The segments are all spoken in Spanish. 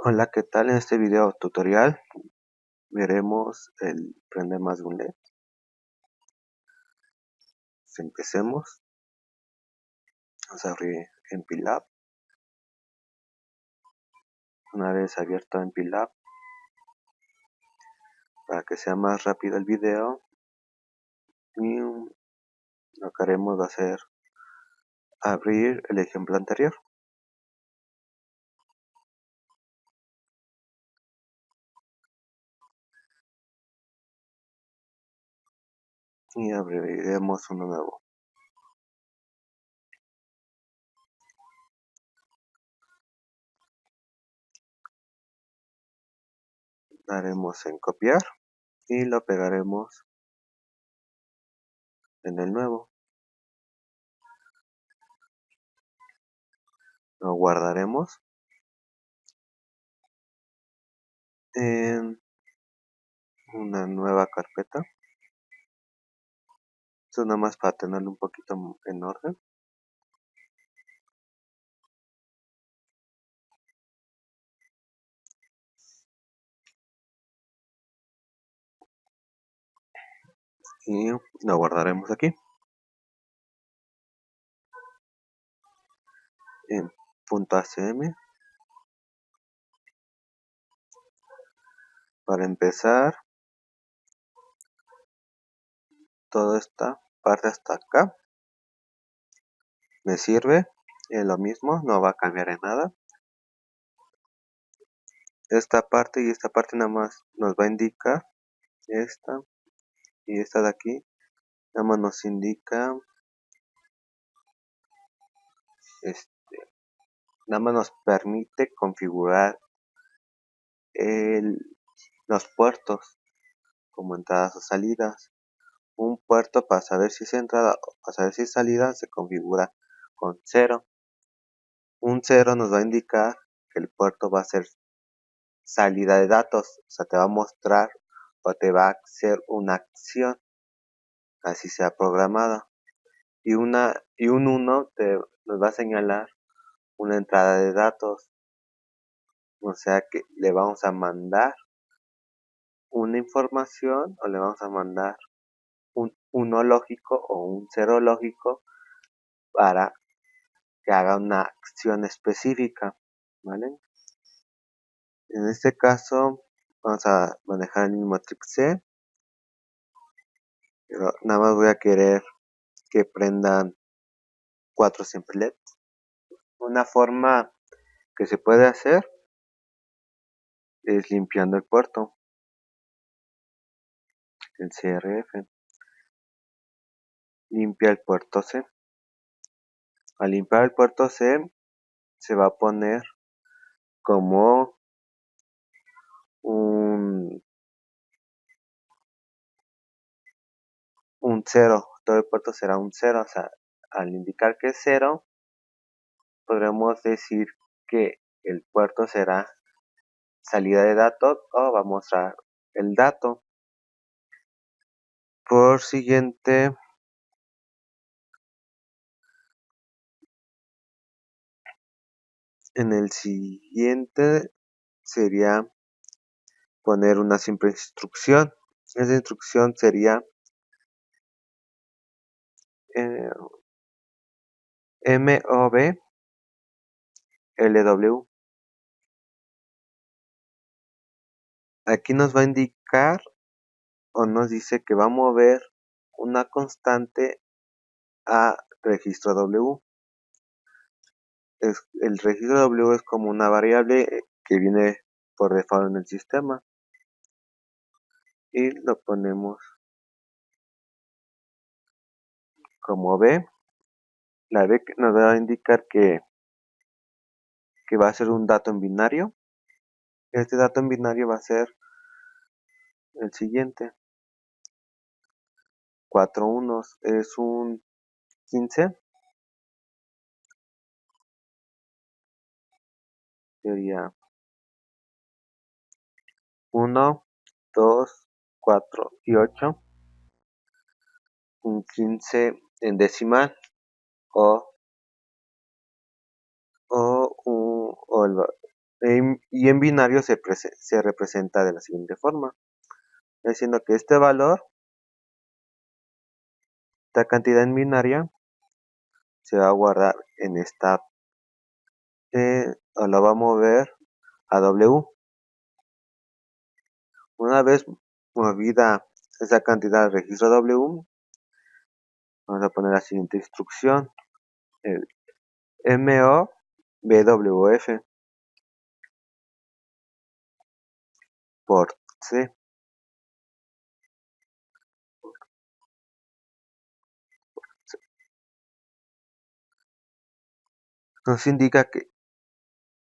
Hola, ¿qué tal? En este video tutorial veremos el prender más de un LED. Empecemos. Vamos a abrir MPLAB. Una vez abierto MPLAB, para que sea más rápido el video, y lo que haremos va a ser abrir el ejemplo anterior. Y abriremos uno nuevo. Daremos en copiar y lo pegaremos en el nuevo. Lo guardaremos en una nueva carpeta. Esto nada más para tenerlo un poquito en orden. Y lo guardaremos aquí en .acm. Para empezar, toda esta parte hasta acá me sirve, es lo mismo, no va a cambiar en nada. Esta parte y esta parte nada más nos va a indicar, esta y esta de aquí nada más nos indica, nada más nos permite configurar los puertos como entradas o salidas. Un puerto, para saber si es entrada o para saber si es salida, se configura con 0. Un 0 nos va a indicar que el puerto va a ser salida de datos, o sea, te va a mostrar o te va a hacer una acción, así sea programada. Y un 1 nos va a señalar una entrada de datos, o sea que le vamos a mandar una información o le vamos a mandar un 1 lógico o un 0 lógico para que haga una acción específica, ¿vale? En este caso vamos a manejar el mismo C, pero nada más voy a querer que prendan 4 siempre LEDs. Una forma que se puede hacer es limpiando el puerto, el CRF. Limpia el puerto C. Al limpiar el puerto C, se va a poner como un 0. Todo el puerto será un 0. O sea, al indicar que es 0, podremos decir que el puerto será salida de datos o va a mostrar el dato. Por siguiente, en el siguiente sería poner una simple instrucción. Esa instrucción sería MOV LW. Aquí nos va a indicar o nos dice que va a mover una constante a registro W. El registro W es como una variable que viene por default en el sistema. Y lo ponemos como B. La B nos va a indicar que va a ser un dato en binario. Este dato en binario va a ser el siguiente. 4 unos es un 15. Sería 1, 2, 4 y 8. Un 15 en decimal o y en binario se representa de la siguiente forma, diciendo que este valor, esta cantidad en binaria, se va a guardar en esta, o lo va a mover a W. Una vez movida esa cantidad al registro W, vamos a poner la siguiente instrucción, el MOVWF por C. Nos indica que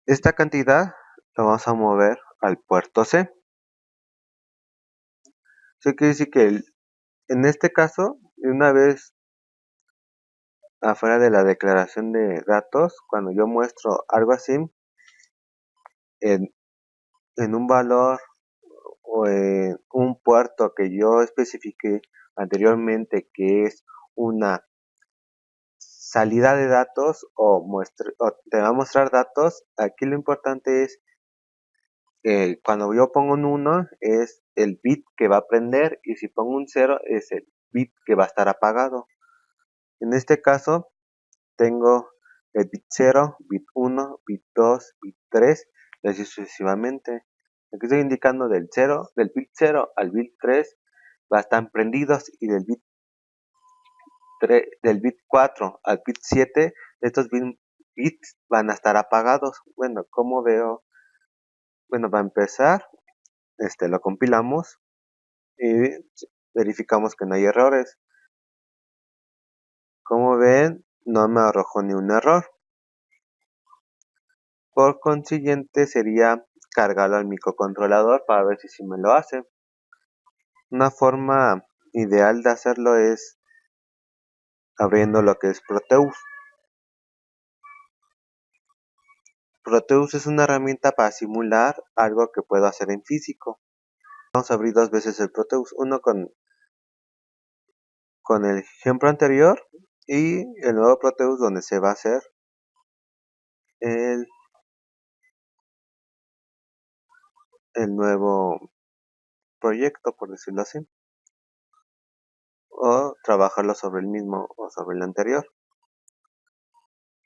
esta cantidad la vamos a mover al puerto C. Eso quiere decir que en este caso, una vez afuera de la declaración de datos, cuando yo muestro algo así en, en un valor o en un puerto que yo especifique anteriormente que es una salida de datos o te va a mostrar datos, aquí lo importante es cuando yo pongo un 1 es el bit que va a prender y si pongo un 0 es el bit que va a estar apagado. En este caso tengo el bit 0, bit 1, bit 2, bit 3 y así sucesivamente. Aquí estoy indicando del bit 0 al bit 3 va a estar prendidos y del bit 4 al bit 7 estos bits van a estar apagados. Bueno, ¿cómo veo? Bueno, para empezar, lo compilamos y verificamos que no hay errores. Como ven, no me arrojó ni un error. Por consiguiente, sería cargarlo al microcontrolador para ver si sí me lo hace. Una forma ideal de hacerlo es abriendo lo que es Proteus. Proteus es una herramienta para simular algo que puedo hacer en físico. Vamos a abrir dos veces el Proteus, uno con el ejemplo anterior y el nuevo Proteus donde se va a hacer el, el nuevo proyecto, por decirlo así, o trabajarlo sobre el mismo o sobre el anterior.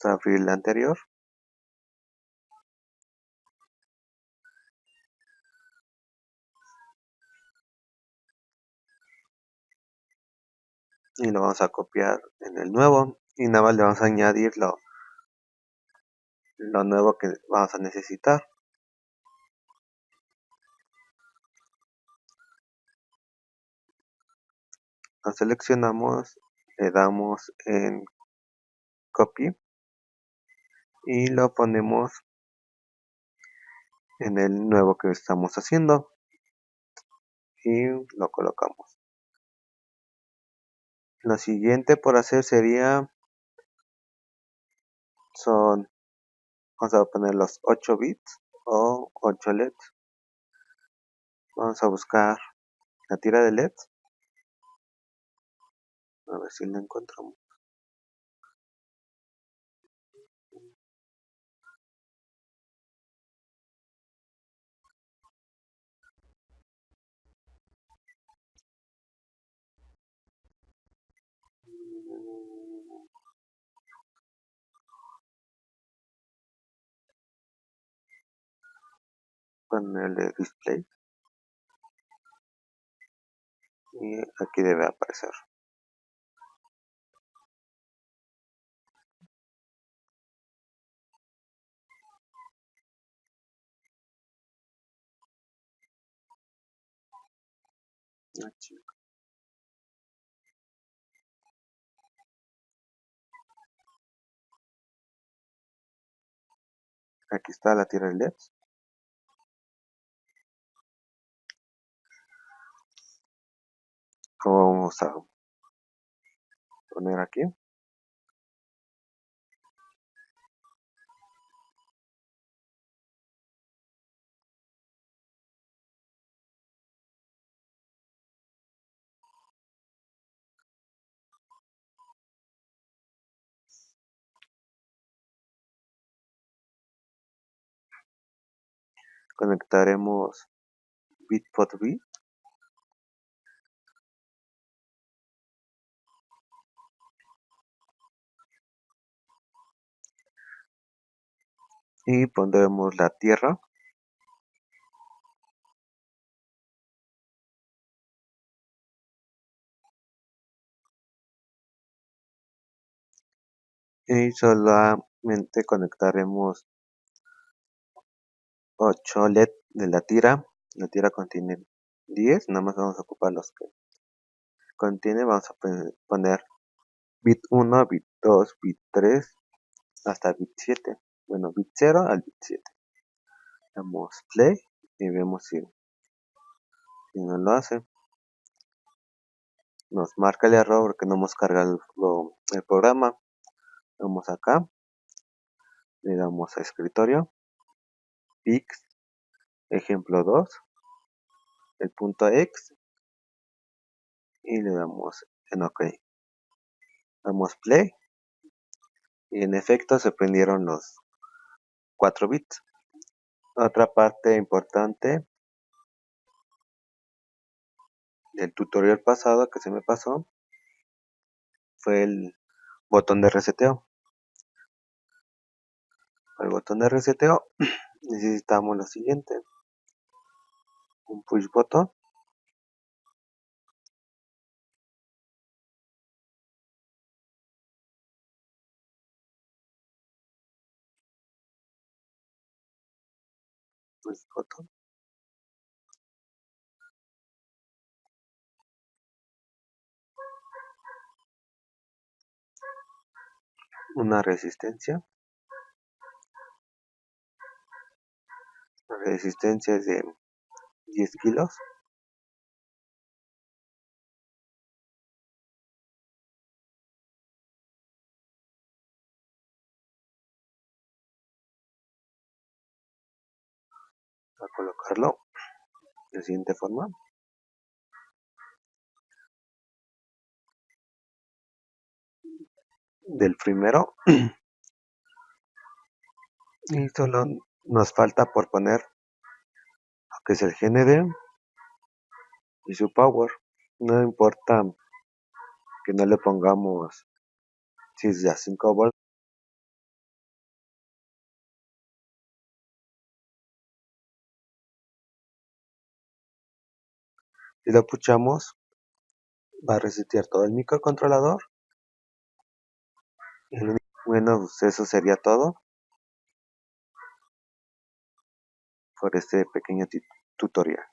Vamos a abrir el anterior y lo vamos a copiar en el nuevo y nada más le vamos a añadir lo nuevo que vamos a necesitar. Lo seleccionamos, le damos en copy y lo ponemos en el nuevo que estamos haciendo y lo colocamos. Lo siguiente por hacer sería vamos a poner los 8 bits o 8 LEDs. Vamos a buscar la tira de LEDs, a ver si la encontramos. Con el de display y aquí debe aparecer. Aquí está la tira de LEDs. Como vamos a poner aquí. conectaremos bit por bit y pondremos la tierra y solamente conectaremos 8 LED de la tira. La tira contiene 10, nada más vamos a ocupar los que contiene. Vamos a poner bit 1, bit 2, bit 3 hasta bit 7. Bueno, bit 0 al bit 7. Damos play y vemos si no lo hace. Nos marca el error porque no hemos cargado el programa. Vamos acá, le damos a escritorio, fix, ejemplo 2, el punto X y le damos en OK. Damos play y en efecto se prendieron los 4 bits. Otra parte importante del tutorial pasado que se me pasó fue el botón de reseteo. Para el botón de reseteo necesitamos lo siguiente: un push button, una resistencia. La resistencia es de 10 kilos. A colocarlo de la siguiente forma. Del primero. Y solo nos falta por poner lo que es el GND y su power. No importa que no le pongamos, si es de a 5 volts, si lo puchamos va a resetear todo el microcontrolador. Bueno, pues eso sería todo por este pequeño tutorial.